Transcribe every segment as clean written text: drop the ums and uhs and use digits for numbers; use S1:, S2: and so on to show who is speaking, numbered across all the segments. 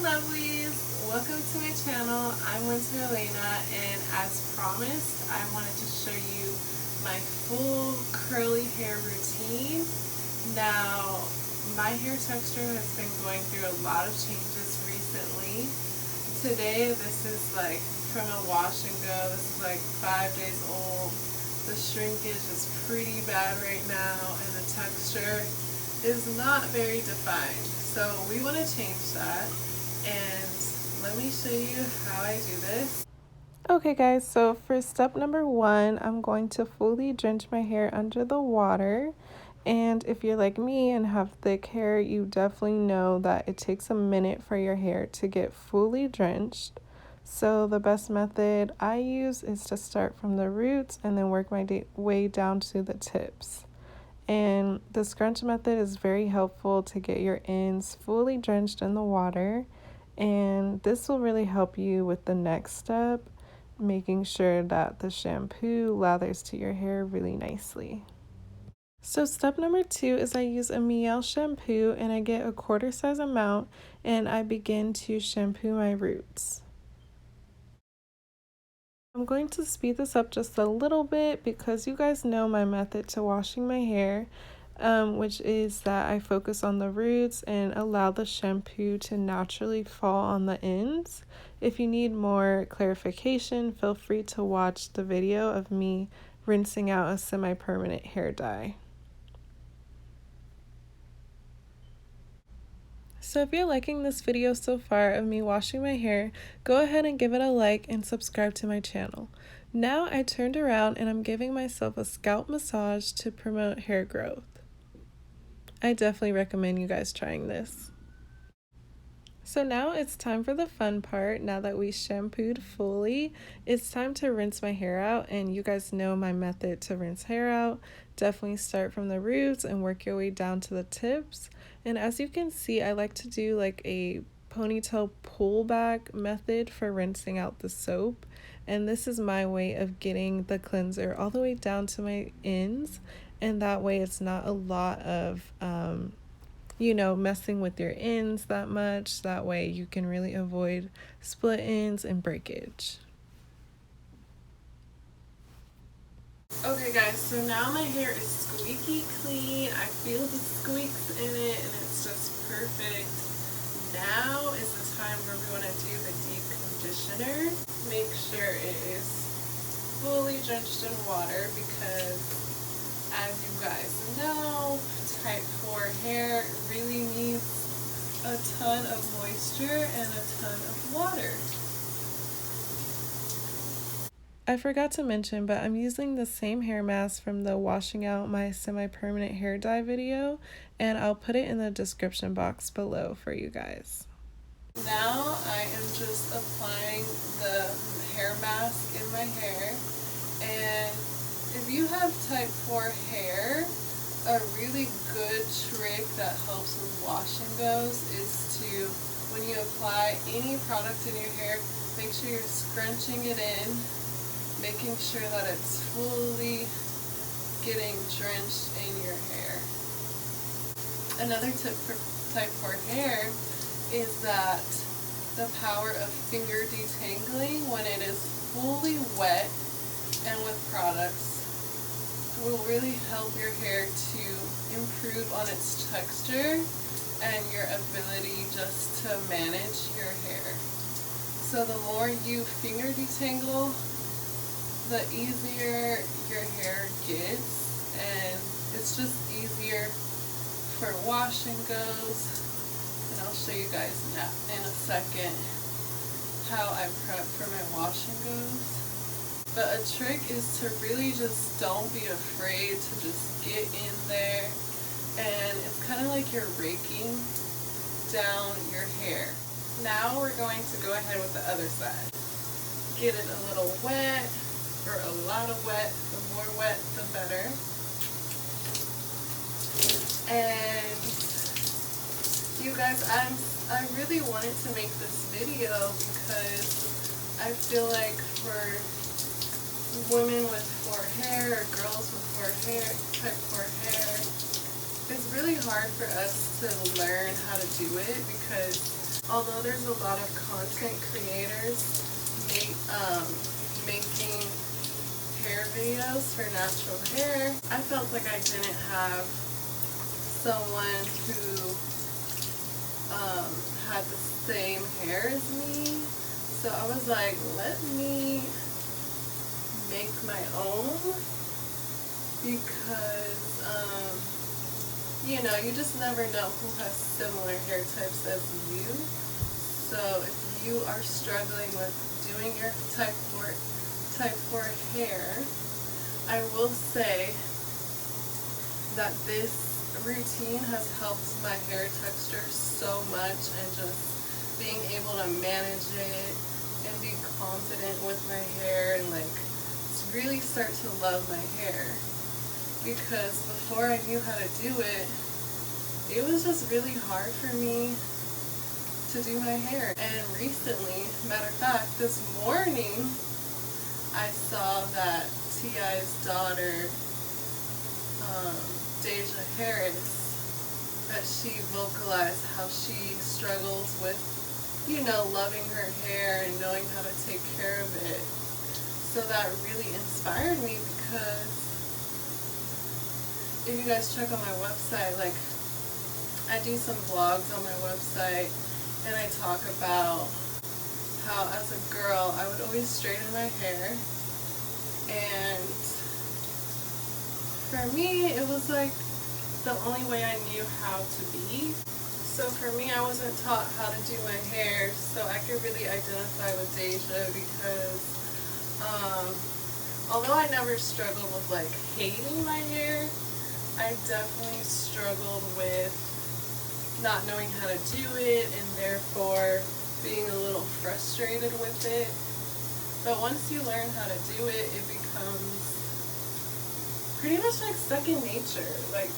S1: lovelies, welcome to my channel. I'm Elena, and as promised, I wanted to show you my full curly hair routine. Now, my hair texture has been going through a lot of changes recently. Today, this is like from a wash and go. This is like 5 days old. The shrinkage is pretty bad right now, and the texture is not very defined. So we want to change that, and let me show you how I do this. Okay guys, so for step number 1, I'm going to fully drench my hair under the water. And if you're like me and have thick hair, you definitely know that it takes a minute for your hair to get fully drenched. So the best method I use is to start from the roots and then work my way down to the tips. And the scrunch method is very helpful to get your ends fully drenched in the water. And this will really help you with the next step, making sure that the shampoo lathers to your hair really nicely. So step number 2 is I use a Mielle shampoo, and I get a quarter size amount, and I begin to shampoo my roots. I'm going to speed this up just a little bit because you guys know my method to washing my hair, which is that I focus on the roots and allow the shampoo to naturally fall on the ends. If you need more clarification, feel free to watch the video of me rinsing out a semi-permanent hair dye. So if you're liking this video so far of me washing my hair, go ahead and give it a like and subscribe to my channel. Now I turned around and I'm giving myself a scalp massage to promote hair growth. I definitely recommend you guys trying this. So now it's time for the fun part. Now that we shampooed fully, it's time to rinse my hair out, and you guys know my method to rinse hair out. Definitely start from the roots and work your way down to the tips. And as you can see, I like to do like a ponytail pullback method for rinsing out the soap. And this is my way of getting the cleanser all the way down to my ends. And that way it's not a lot of, messing with your ends that much. That way you can really avoid split ends and breakage. Okay guys, so now my hair is squeaky clean. I feel the squeaks in it and it's just perfect. Now is the time where we want to do the deep conditioner. Make sure it is fully drenched in water because, as you guys know, type 4 hair really needs a ton of moisture and a ton of water. I forgot to mention, but I'm using the same hair mask from the washing out my semi-permanent hair dye video, and I'll put it in the description box below for you guys. Now I am just applying the hair mask in my hair, and if you have type 4 hair, a really good trick that helps with wash and goes is to, when you apply any product in your hair, make sure you're scrunching it in, making sure that it's fully getting drenched in your hair. Another tip for type 4 hair is that the power of finger detangling when it is fully wet and with products will really help your hair to improve on its texture and your ability just to manage your hair. So the more you finger detangle, the easier your hair gets, and it's just easier for wash and goes. And I'll show you guys in a second how I prep for my wash and goes. But a trick is to really just don't be afraid to just get in there, and it's kind of like you're raking down your hair. Now we're going to go ahead with the other side. Get it a little wet, or a lot of wet. The more wet, the better. And you guys, I really wanted to make this video because I feel like for women with 4 hair or girls with 4 hair, type 4 hair, it's really hard for us to learn how to do it because Although there's a lot of content creators making hair videos for natural hair, I felt like I didn't have someone who had the same hair as me. So I was like, let me make my own, because you know, you just never know who has similar hair types as you. So if you are struggling with doing your type 4 hair, I will say that this routine has helped my hair texture so much, and just being able to manage it and be confident with my hair, and like really start to love my hair. Because before I knew how to do it, it was just really hard for me to do my hair. And recently, matter of fact, this morning, I saw that T.I.'s daughter, Deja Harris, that she vocalized how she struggles with, you know, loving her hair and knowing how to take care of it. So that really inspired me, because if you guys check on my website, like, I do some vlogs on my website, and I talk about how as a girl I would always straighten my hair, and for me it was like the only way I knew how to be. So for me, I wasn't taught how to do my hair, so I could really identify with Deja, because although I never struggled with like hating my hair, I definitely struggled with not knowing how to do it, and therefore being a little frustrated with it. But once you learn how to do it, it becomes pretty much like second nature. Like,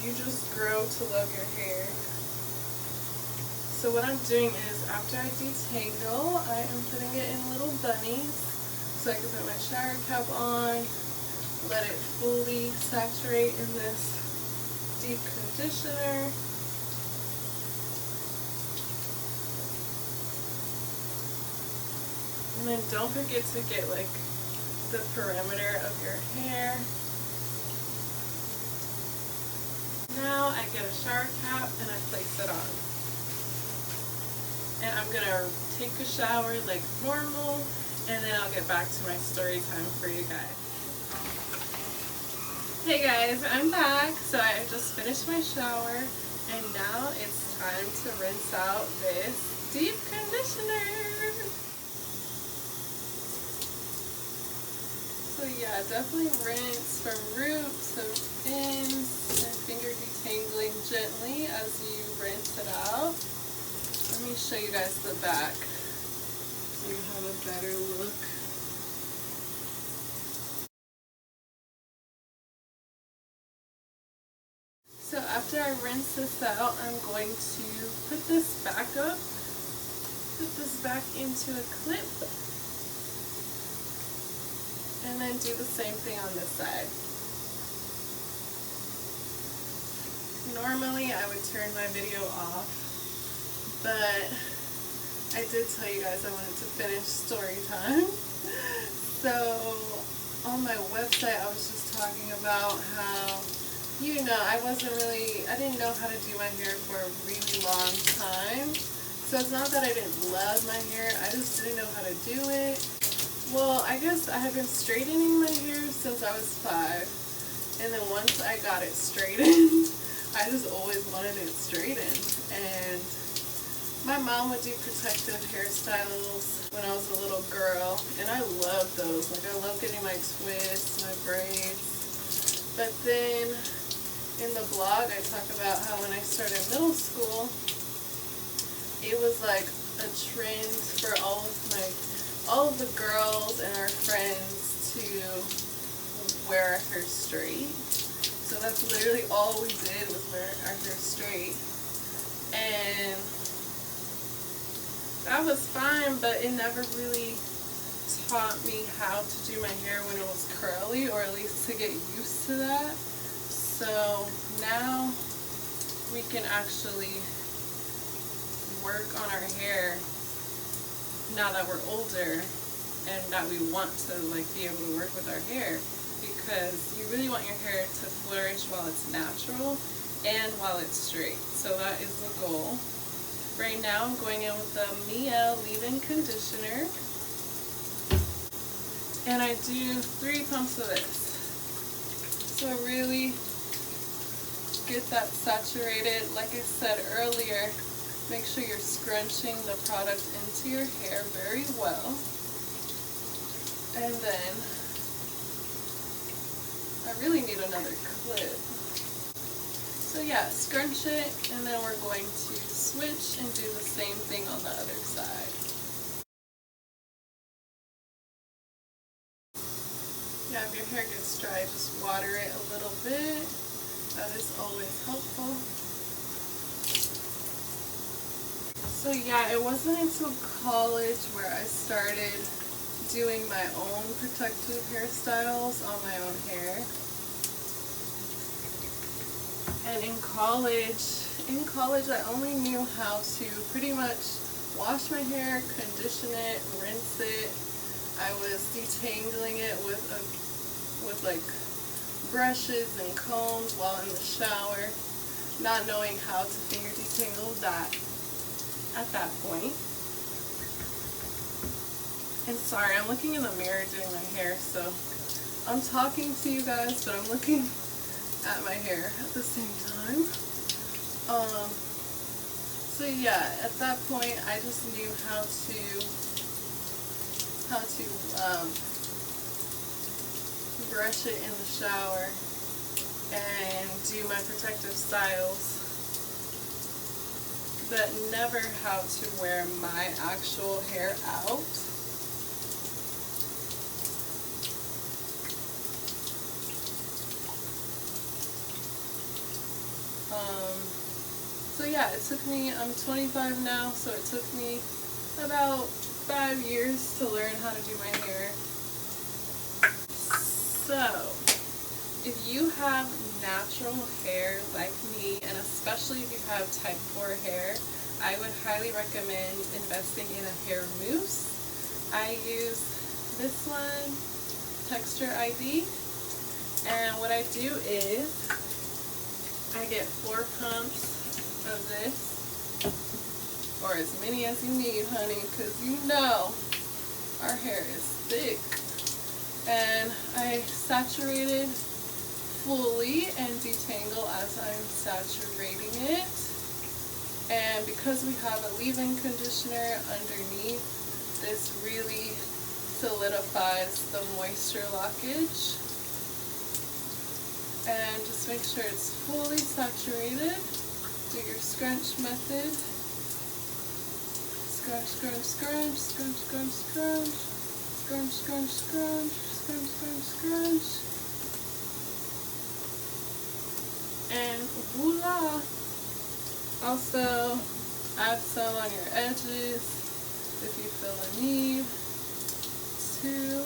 S1: you just grow to love your hair. So what I'm doing is, after I detangle, I am putting it in little bunnies so I can put my shower cap on, let it fully saturate in this deep conditioner. And then don't forget to get like the perimeter of your hair. Now I get a shower cap and I place it on. And I'm gonna take a shower like normal, and then I'll get back to my story time for you guys. Hey guys, I'm back. So I just finished my shower, and now it's time to rinse out this deep conditioner. So yeah, definitely rinse from roots to ends, and finger detangling gently as you rinse it out. Let me show you guys the back so you have a better look. So after I rinse this out, I'm going to put this back up, put this back into a clip, and then do the same thing on this side. Normally I would turn my video off, but I did tell you guys I wanted to finish story time. So on my website I was just talking about how, you know, I didn't know how to do my hair for a really long time. So it's not that I didn't love my hair, I just didn't know how to do it. Well, I guess I have been straightening my hair since I was 5. And then once I got it straightened, I just always wanted it straightened. And my mom would do protective hairstyles when I was a little girl, and I love those. Like, I love getting my twists, my braids. But then in the blog I talk about how when I started middle school, it was like a trend for all of the girls and our friends to wear our hair straight. So that's literally all we did, was wear our hair straight. And that was fine, but it never really taught me how to do my hair when it was curly, or at least to get used to that. So now we can actually work on our hair now that we're older and that we want to like be able to work with our hair, because you really want your hair to flourish while it's natural and while it's straight. So that is the goal. Right now I'm going in with the Mielle leave-in conditioner, and I do 3 pumps of this. So really get that saturated. Like I said earlier, make sure you're scrunching the product into your hair very well. And then I really need another clip. So yeah, scrunch it, and then we're going to switch and do the same thing on the other side. Yeah, if your hair gets dry, just water it a little bit. That is always helpful. So yeah, it wasn't until college where I started doing my own protective hairstyles on my own hair. And in college I only knew how to pretty much wash my hair, condition it, rinse it. I was detangling it with like brushes and combs while in the shower, not knowing how to finger detangle that at that point. And sorry, I'm looking in the mirror doing my hair, so I'm talking to you guys, but I'm looking at my hair at the same time. So yeah, at that point I just knew how to brush it in the shower and do my protective styles, but never how to wear my actual hair out. So yeah, it took me, I'm 25 now, so it took me about 5 years to learn how to do my hair. So, if you have natural hair like me, and especially if you have type 4 hair, I would highly recommend investing in a hair mousse. I use this one, Texture ID, and what I do is I get 4 pumps of this, or as many as you need, honey, because you know our hair is thick. And I saturate it fully and detangle as I'm saturating it. And because we have a leave-in conditioner underneath, this really solidifies the moisture lockage. And just make sure it's fully saturated. Do your scrunch method. Scrunch, scrunch, scrunch, scrunch, scrunch, scrunch, scrunch, scrunch, scrunch, scrunch, scrunch, scrunch. And voila! Also, add some on your edges if you feel the need to.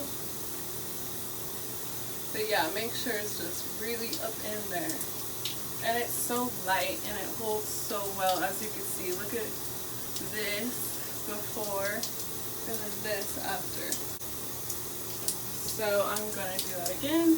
S1: But yeah, make sure it's just really up in there. And it's so light and it holds so well, as you can see. Look at this before and then this after. So I'm gonna do that again.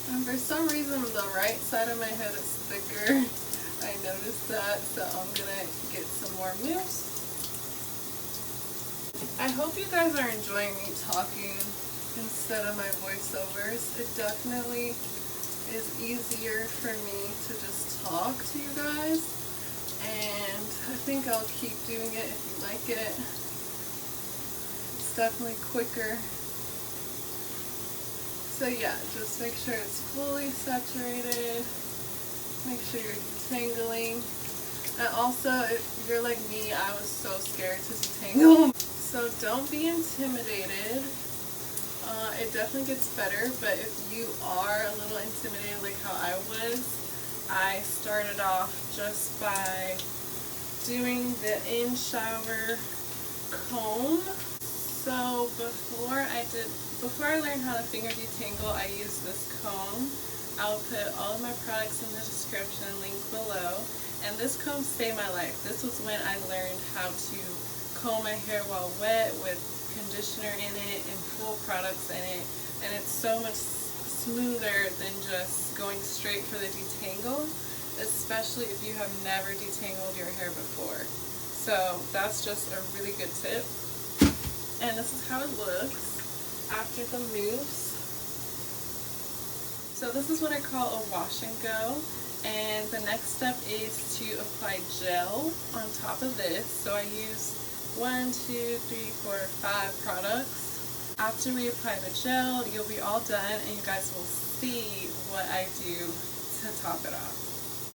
S1: And for some reason the right side of my head is thicker. I noticed that, so I'm gonna get some more mousse. I hope you guys are enjoying me talking instead of my voiceovers. It definitely is easier for me to just talk to you guys, and I think I'll keep doing it if you like it. It's definitely quicker. So yeah, just make sure it's fully saturated. Make sure you're detangling. And also, if you're like me, I was so scared to detangle. So don't be intimidated. It definitely gets better, but if you are a little intimidated like how I was, I started off just by doing the in-shower comb. So before I learned how to finger detangle, I used this comb. I'll put all of my products in the description, link below. And this comb saved my life. This was when I learned how to comb my hair while wet with conditioner in it and full products in it. And it's so much smoother than just going straight for the detangle, especially if you have never detangled your hair before. So that's just a really good tip. And this is how it looks after the mousse. So this is what I call a wash and go. And the next step is to apply gel on top of this. So I use 1, 2, 3, 4, 5 products. After we apply the gel, you'll be all done and you guys will see what I do to top it off.